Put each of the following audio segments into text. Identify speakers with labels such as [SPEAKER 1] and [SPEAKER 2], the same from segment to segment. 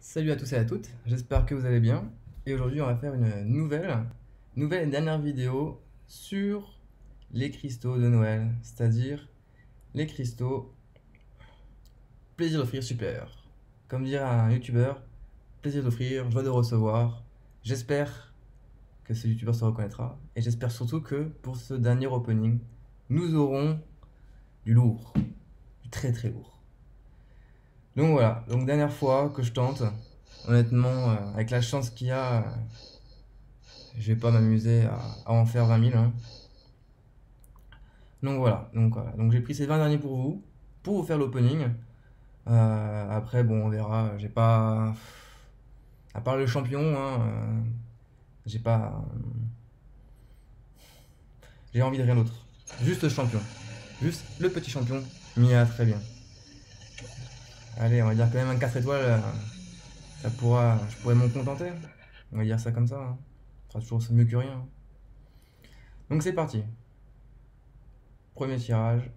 [SPEAKER 1] Salut à tous et à toutes, j'espère que vous allez bien. Et aujourd'hui, on va faire une nouvelle et dernière vidéo sur les cristaux de Noël, c'est-à-dire les cristaux plaisir d'offrir supérieur. Comme dirait un youtubeur, plaisir d'offrir, joie de recevoir. J'espère que ce youtubeur se reconnaîtra et j'espère surtout que pour ce dernier opening, nous aurons du lourd, du très très lourd. Donc voilà, donc dernière fois que je tente, honnêtement, avec la chance qu'il y a, je vais pas m'amuser à en faire 20 000, hein. Donc voilà, donc j'ai pris ces 20 derniers pour vous faire l'opening. Après, bon, on verra, j'ai pas... À part le champion, hein, j'ai pas... J'ai envie de rien d'autre. Juste le champion. Juste le petit champion, Mia, très bien. Allez, on va dire quand même un 4 étoiles, je pourrais m'en contenter. On va dire ça comme ça, hein. Ce sera toujours mieux que rien. Donc c'est parti. Premier tirage.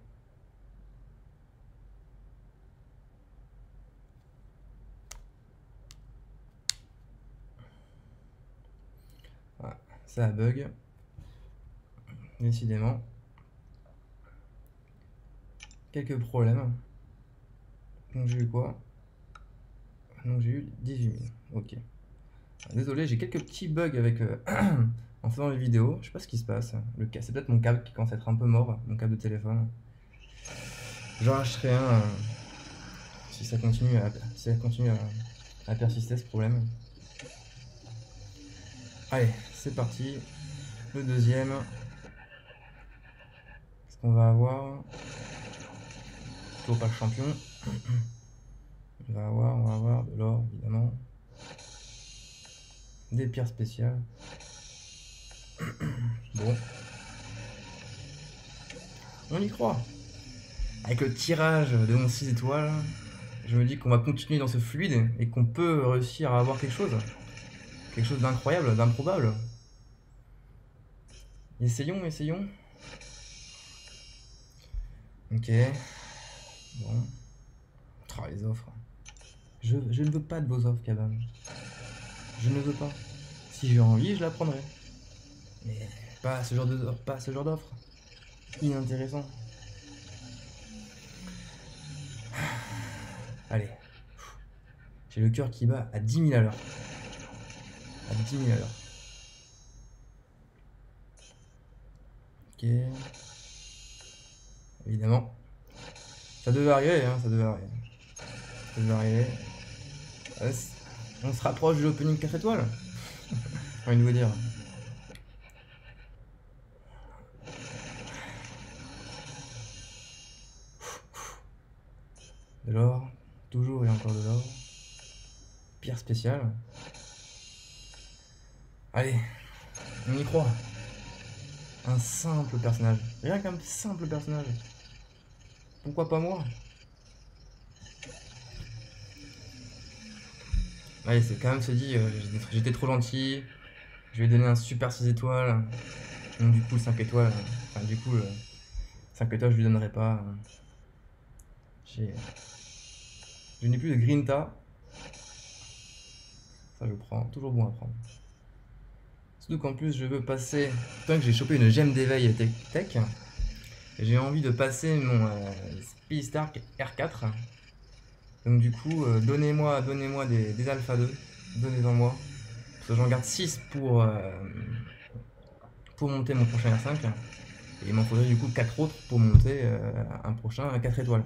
[SPEAKER 1] Voilà, ça bug. Décidément. Quelques problèmes. Donc j'ai eu quoi? Donc j'ai eu 18 000. Ok. Désolé, j'ai quelques petits bugs avec en faisant les vidéos. Je sais pas ce qui se passe. C'est peut-être mon câble qui commence à être un peu mort, mon câble de téléphone. J'en racheterai un si ça continue à persister ce problème. Allez, c'est parti. Le deuxième. Qu'est-ce qu'on va avoir? Toujours pas le champion. On va avoir de l'or évidemment. Des pierres spéciales. Bon. On y croit. Avec le tirage de mon 6 étoiles, je me dis qu'on va continuer dans ce fluide et qu'on peut réussir à avoir quelque chose. Quelque chose d'incroyable, d'improbable. Essayons, essayons. Ok. Bon. Oh, les offres. Je ne veux pas de vos offres, Kabam. Je ne veux pas. Si j'ai envie, je la prendrai. Mais pas ce genre d'offre. Inintéressant. Allez. J'ai le cœur qui bat à 10 000 à l'heure. À 10 000 à l'heure. Ok. Évidemment. Ça devait arriver, hein, ça devait arriver. Ça devait arriver. On se rapproche de l'opening 4 étoiles. J'ai envie de vous dire. De l'or. Toujours et encore de l'or. Pierre spéciale. Allez. On y croit. Un simple personnage. Rien qu'un simple personnage. Pourquoi pas moi? Allez, c'est quand même se dit, j'étais trop gentil. Je vais donner un super 6 étoiles. Donc du coup, 5 étoiles. Enfin, du coup, 5 étoiles, je lui donnerai pas. Je n'ai plus de Grinta. Ça, je prends. Toujours bon à prendre. Surtout qu'en plus, je veux passer. Tant que j'ai chopé une gemme d'éveil Tech. J'ai envie de passer mon Speed Stark R4. Donc du coup, donnez-moi des Alpha 2. Donnez-en moi. Parce que j'en garde 6 pour monter mon prochain R5. Et il m'en faudrait du coup 4 autres pour monter un prochain 4 étoiles.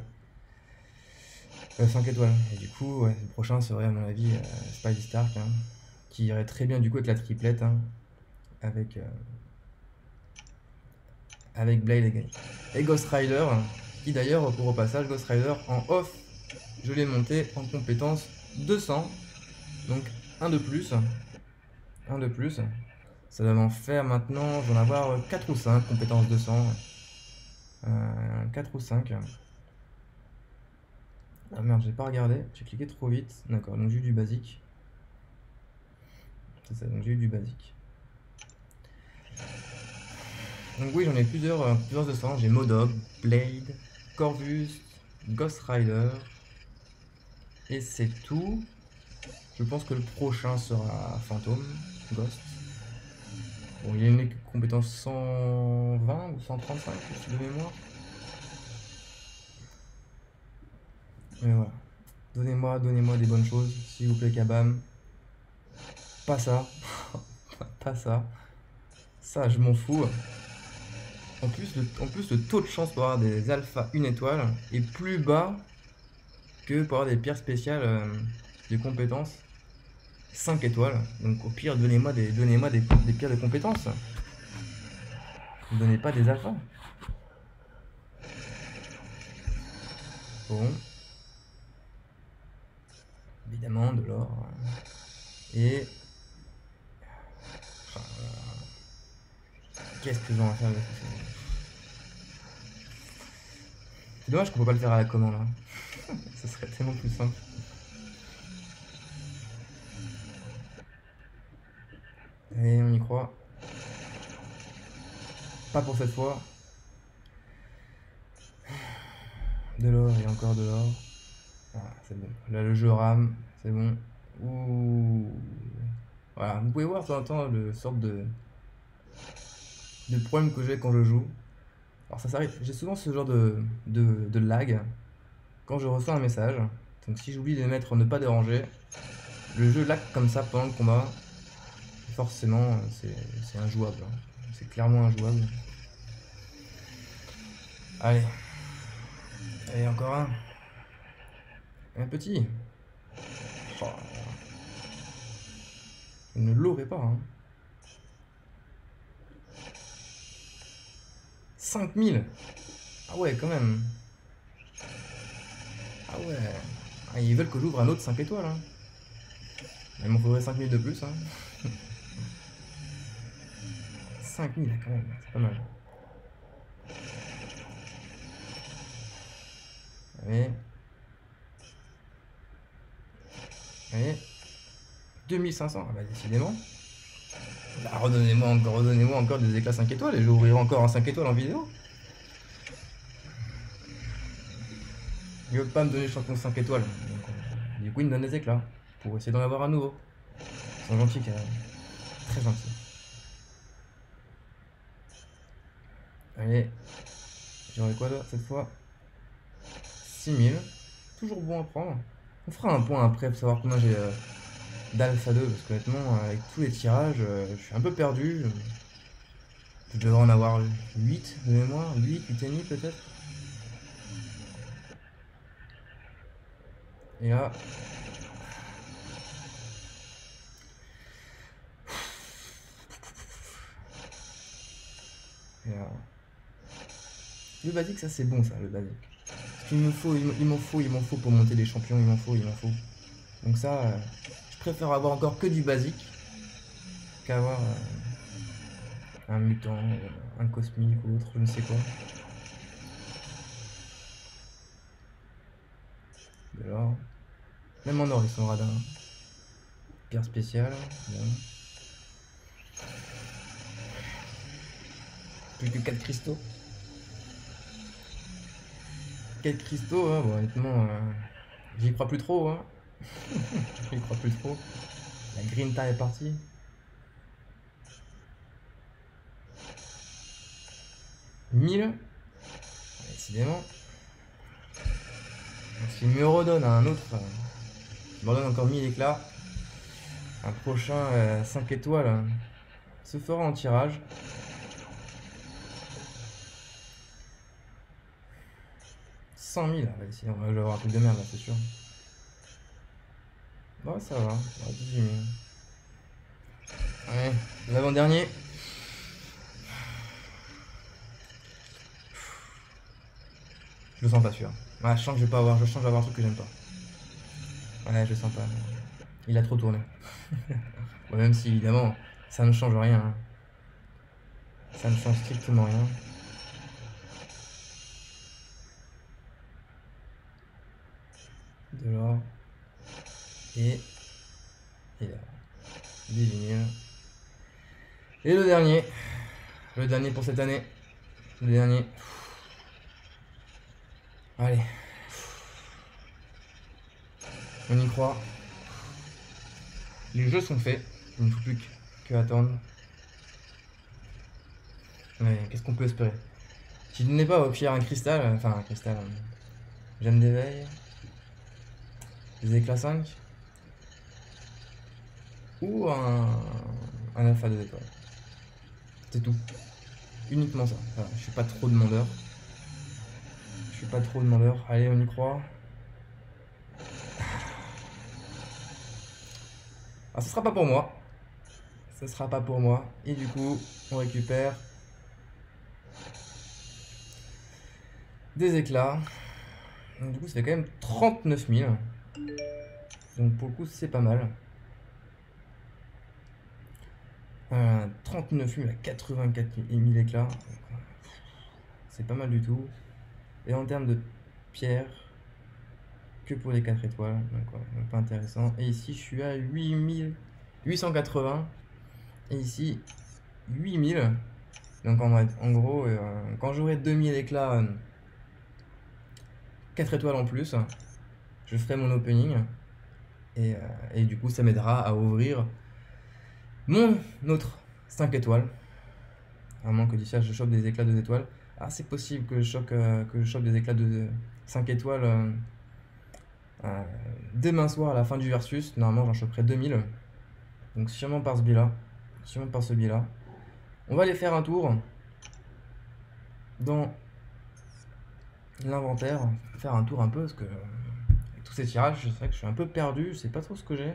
[SPEAKER 1] 5 étoiles. Et du coup, ouais, le prochain serait à mon avis Spidey Stark. Hein, qui irait très bien du coup avec la triplette. Hein, avec Blade et Ghost Rider. Qui d'ailleurs, au passage, Ghost Rider en off, je l'ai monté en compétence 200. Donc un de plus. Un de plus. Ça va m'en faire maintenant, je vais en avoir 4 ou 5 compétences 200. 4 ou 5. Ah merde, j'ai pas regardé, j'ai cliqué trop vite. D'accord, donc j'ai eu du basique. C'est ça, donc j'ai eu du basique. Donc oui, j'en ai plusieurs 200. J'ai Modok, Blade, Corvus, Ghost Rider. Et c'est tout. Je pense que le prochain sera Fantôme, Ghost. Bon, il a une compétence 120 ou 135 de mémoire. Mais voilà. Donnez-moi des bonnes choses, s'il vous plaît, Kabam. Pas ça. Pas ça. Ça, je m'en fous. En plus, le taux de chance pour avoir des alphas 1 étoile est plus bas que pour avoir des pierres spéciales de compétences 5 étoiles. Donc au pire, donnez-moi des pierres de compétences. Ne donnez pas des alphas. Bon. Évidemment, de l'or. Et... Enfin, qu'est-ce que j'en vais faire avec ça? C'est dommage qu'on peut pas le faire à la commande. Hein. Ce serait tellement plus simple. Allez, on y croit. Pas pour cette fois. De l'or et encore de l'or. Ah, c'est bon. Là, le jeu rame. C'est bon. Ouh. Voilà. Vous pouvez voir de temps en temps le sorte de problème que j'ai quand je joue. Alors ça s'arrête. J'ai souvent ce genre de lag quand je reçois un message. Donc si j'oublie de mettre ne pas déranger, le jeu lag comme ça pendant le combat. Forcément, c'est injouable. C'est clairement injouable. Allez. Allez, encore un. Un petit. Oh. Je ne l'aurais pas. Hein. 5000. Ah ouais, quand même. Ah ouais. Ah, ils veulent que j'ouvre un autre 5 étoiles. Hein. Il m'en faudrait 5000 de plus. Hein. 5000 quand même, c'est pas mal. Allez. Allez. 2500, ah bah décidément. Bah, redonnez-moi encore des éclats 5 étoiles et j'ouvrirai encore un 5 étoiles en vidéo. Il veut pas me donner champion 5 étoiles. Donc, du coup, il me donne des éclats pour essayer d'en avoir un nouveau. Ils sont gentils quand même. Très gentils. Allez. J'aurai quoi là cette fois? 6000. Toujours bon à prendre. On fera un point après pour savoir combien j'ai d'Alpha 2. Parce qu'honnêtement, avec tous les tirages, je suis un peu perdu. Je devrais en avoir 8 de mémoire. 8 et demi peut-être. Et là... Et là... Le basique, ça c'est bon ça, le basique. Il m'en faut pour monter des champions, il m'en faut. Donc ça, je préfère avoir encore que du basique qu'avoir un mutant, un cosmique ou autre, je ne sais quoi. De l'or. Même en or, ils sont radins. Pierre spéciale. Bon. Plus que 4 cristaux. 4 cristaux, hein, bon, honnêtement, j'y crois plus trop. Hein. J'y crois plus trop. La Grinta est partie. Mille. Décidément. S'il me redonne un autre, il me redonne encore 1000 éclats. Un prochain 5 étoiles se fera en tirage. Ah, bah, ici, on va avoir un truc de merde là, c'est sûr. Bon, ça va, 18 000. Ouais, l'avant-dernier. Je le sens pas sûr. Ah, je sens que je vais pas avoir, je sens que je vais avoir un truc que j'aime pas. Ouais, je le sens pas. Il a trop tourné. Bon, même si évidemment, ça ne change rien. Hein. Ça ne change strictement rien. De l'or. Et là. 18 000. Et le dernier. Le dernier pour cette année. Le dernier. Allez. On y croit. Les jeux sont faits, il ne faut plus que attendre. Mais qu'est-ce qu'on peut espérer? Si je n'ai pas au pire un cristal, enfin un cristal, gemme d'éveil, des éclats 5, ou un alpha 2 étoiles. C'est tout. Uniquement ça. Voilà, je suis pas trop demandeur. Je suis pas trop demandeur. Allez, on y croit. Ah, ce sera pas pour moi. Ce sera pas pour moi. Et du coup, on récupère des éclats. Donc, du coup, ça fait quand même 39 000. Donc pour le coup, c'est pas mal. 39 000 à 84 000 éclats. C'est pas mal du tout. Et en termes de pierre, que pour les 4 étoiles. Donc, ouais, pas intéressant. Et ici, je suis à 8880. Et ici, 8000. Donc en gros, quand j'aurai 2000 éclats, 4 étoiles en plus, je ferai mon opening. Et du coup, ça m'aidera à ouvrir mon autre 5 étoiles. À moins que d'ici là, je chope des éclats 2 étoiles. Ah, c'est possible que je chope des éclats de 5 étoiles demain soir à la fin du versus. Normalement, j'en choperai 2000. Donc sûrement par ce biais-là. Sûrement par ce biais-là. On va aller faire un tour dans l'inventaire. Faire un tour un peu parce que avec tous ces tirages, c'est vrai que je suis un peu perdu. Je sais pas trop ce que j'ai.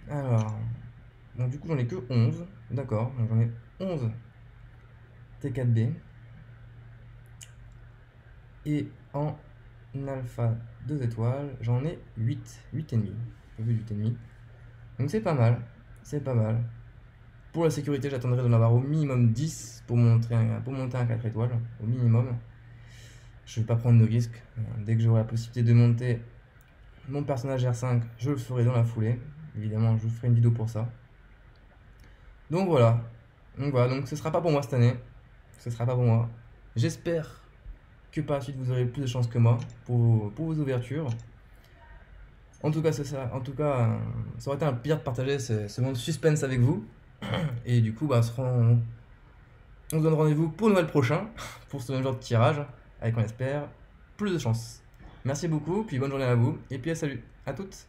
[SPEAKER 1] Alors, donc du coup j'en ai que 11. D'accord, donc j'en ai 11 T4B. Et en alpha 2 étoiles, j'en ai 8. 8 ennemis. J'ai vu 8 ennemis. Donc c'est pas mal. C'est pas mal. Pour la sécurité, j'attendrai d'en avoir au minimum 10 pour monter un 4 étoiles. Au minimum. Je vais pas prendre de risques. Dès que j'aurai la possibilité de monter mon personnage R5, je le ferai dans la foulée. Évidemment, je vous ferai une vidéo pour ça. Donc voilà. Donc ce sera pas pour moi cette année. Ce sera pas pour moi. J'espère que par la suite vous aurez plus de chance que moi pour vos ouvertures. En tout cas, ça aurait été un plaisir de partager ce moment de suspense avec vous. Et du coup, on se donne rendez-vous pour Noël prochain, pour ce même genre de tirage, avec on espère plus de chance. Merci beaucoup, puis bonne journée à vous, et puis salut à toutes.